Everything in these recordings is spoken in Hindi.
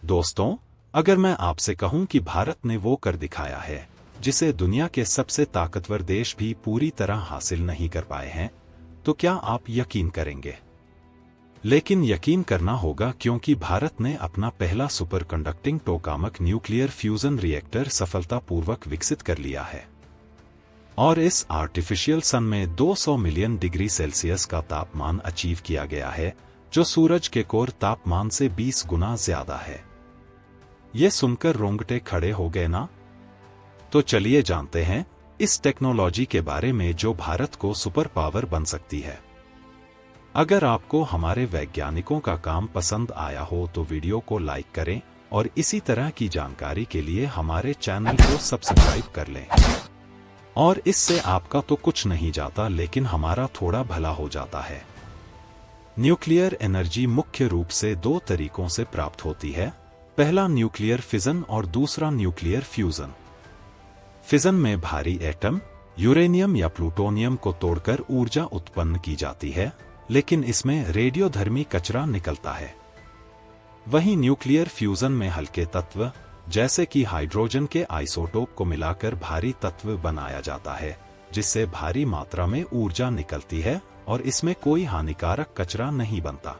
दोस्तों, अगर मैं आपसे कहूं कि भारत ने वो कर दिखाया है जिसे दुनिया के सबसे ताकतवर देश भी पूरी तरह हासिल नहीं कर पाए हैं, तो क्या आप यकीन करेंगे? लेकिन यकीन करना होगा, क्योंकि भारत ने अपना पहला super conducting tokamak nuclear fusion reactor सफलतापूर्वक विकसित कर लिया है। और इस आर्टिफिशियल सन में 200 मिलियन डिग्री सेल्सियस का तापमान अचीव किया गया है, जो सूरज के कोर तापमान से 20 गुना ज्यादा है। ये सुनकर रोंगटे खड़े हो गए ना? तो चलिए जानते हैं इस टेक्नोलॉजी के बारे में जो भारत को सुपर पावर बन सकती है। अगर आपको हमारे वैज्ञानिकों का काम पसंद आया हो तो वीडियो को लाइक करें और इसी तरह की जानकारी के लिए हमारे चैनल को सब्सक्राइब कर लें। और इससे आपका तो कुछ नहीं जाता, लेकिन हमारा थोड़ा भला हो जाता है। न्यूक्लियर एनर्जी मुख्य रूप से दो तरीकों से प्राप्त होती है। पहला न्यूक्लियर फिजन और दूसरा न्यूक्लियर फ्यूजन। फिजन में भारी एटम, यूरेनियम या प्लूटोनियम को तोड़कर ऊर्जा उत्पन्न की जाती है, लेकिन इसमें रेडियोधर्मी कचरा निकलता है। वहीं न्यूक्लियर फ्यूजन में हल्के तत्व जैसे कि हाइड्रोजन के आइसोटोप को मिलाकर भारी तत्व बनाया जाता है, जिससे भारी मात्रा में ऊर्जा निकलती है और इसमें कोई हानिकारक कचरा नहीं बनता।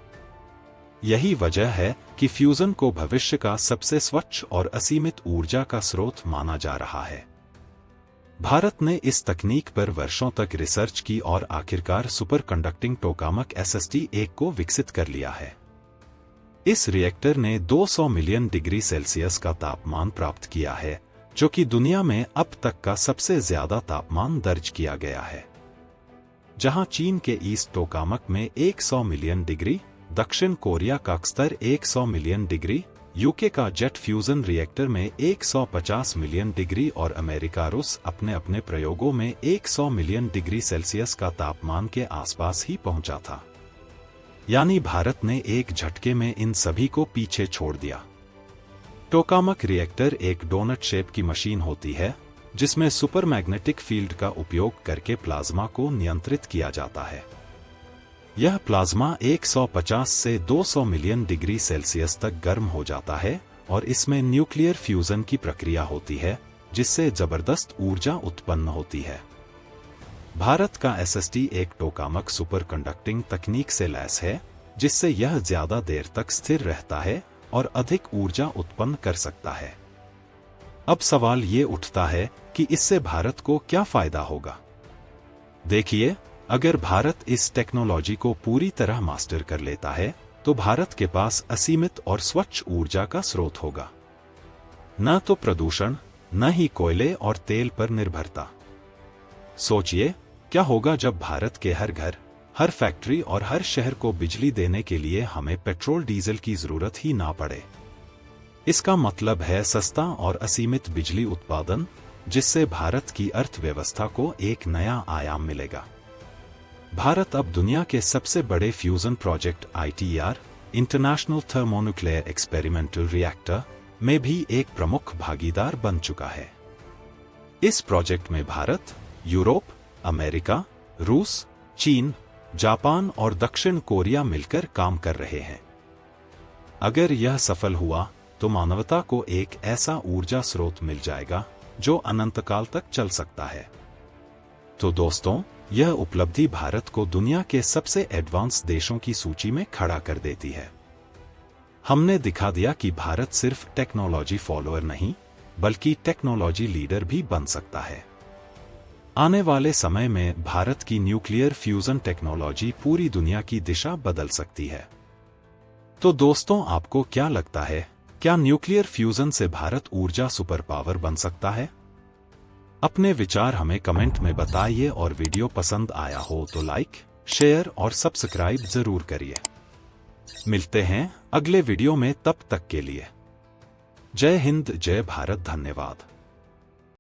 यही वजह है कि फ्यूजन को भविष्य का सबसे स्वच्छ और असीमित ऊर्जा का स्रोत माना जा रहा है। भारत ने इस तकनीक पर वर्षों तक रिसर्च की और आखिरकार सुपर कंडक्टिंग टोकामक SST-1 को विकसित कर लिया है। इस रिएक्टर ने 200 मिलियन डिग्री सेल्सियस का तापमान प्राप्त किया है, जो कि दुनिया में अब तक का सबसे ज्यादा तापमान दर्ज किया गया है। जहां चीन के ईस्ट टोकामक में 100 मिलियन डिग्री, दक्षिण कोरिया का स्तर 100 मिलियन डिग्री, यूके का जेट फ्यूजन रिएक्टर में 150 मिलियन डिग्री और अमेरिका रूस अपने अपने प्रयोगों में 100 मिलियन डिग्री सेल्सियस का तापमान के आसपास ही पहुंचा था। यानी भारत ने एक झटके में इन सभी को पीछे छोड़ दिया। टोकामक रिएक्टर एक डोनट शेप की मशीन होती है, जिसमें सुपर मैग्नेटिक फील्ड का उपयोग करके प्लाज्मा को नियंत्रित किया जाता है। यह प्लाज्मा 150 से 200 मिलियन डिग्री सेल्सियस तक गर्म हो जाता है और इसमें न्यूक्लियर फ्यूजन की प्रक्रिया होती है, जिससे जबरदस्त ऊर्जा उत्पन्न होती है। भारत का SST-1 टोकामक सुपर कंडक्टिंग तकनीक से लैस है, जिससे यह ज्यादा देर तक स्थिर रहता है और अधिक ऊर्जा उत्पन्न कर सकता है। अब सवाल ये उठता है कि इससे भारत को क्या फायदा होगा? देखिए, अगर भारत इस टेक्नोलॉजी को पूरी तरह मास्टर कर लेता है, तो भारत के पास असीमित और स्वच्छ ऊर्जा का स्रोत होगा। न तो प्रदूषण, न ही कोयले और तेल पर निर्भरता। सोचिए, क्या होगा जब भारत के हर घर, हर फैक्ट्री और हर शहर को बिजली देने के लिए हमें पेट्रोल डीजल की जरूरत ही ना पड़े। इसका मतलब है सस्ता और असीमित बिजली उत्पादन, जिससे भारत की अर्थव्यवस्था को एक नया आयाम मिलेगा। भारत अब दुनिया के सबसे बड़े fusion project ITER, international thermonuclear experimental reactor, में भी एक प्रमुख भागीदार बन चुका है। इस प्रोजेक्ट में भारत, यूरोप, अमेरिका, रूस, चीन, जापान और दक्षिण कोरिया मिलकर काम कर रहे हैं। अगर यह सफल हुआ तो मानवता को एक ऐसा ऊर्जा स्रोत मिल जाएगा जो अनंतकाल तक चल सकता है। तो दोस्तों, यह उपलब्धि भारत को दुनिया के सबसे एडवांस देशों की सूची में खड़ा कर देती है। हमने दिखा दिया कि भारत सिर्फ टेक्नोलॉजी फॉलोअर नहीं, बल्कि टेक्नोलॉजी लीडर भी बन सकता है। आने वाले समय में भारत की न्यूक्लियर फ्यूजन टेक्नोलॉजी पूरी दुनिया की दिशा बदल सकती है। तो दोस्तों, आपको क्या लगता है, क्या न्यूक्लियर फ्यूजन से भारत ऊर्जा सुपर पावर बन सकता है? अपने विचार हमें कमेंट में बताइए और वीडियो पसंद आया हो तो लाइक, शेयर और सब्सक्राइब जरूर करिए। मिलते हैं अगले वीडियो में, तब तक के लिए जय हिंद, जय भारत, धन्यवाद।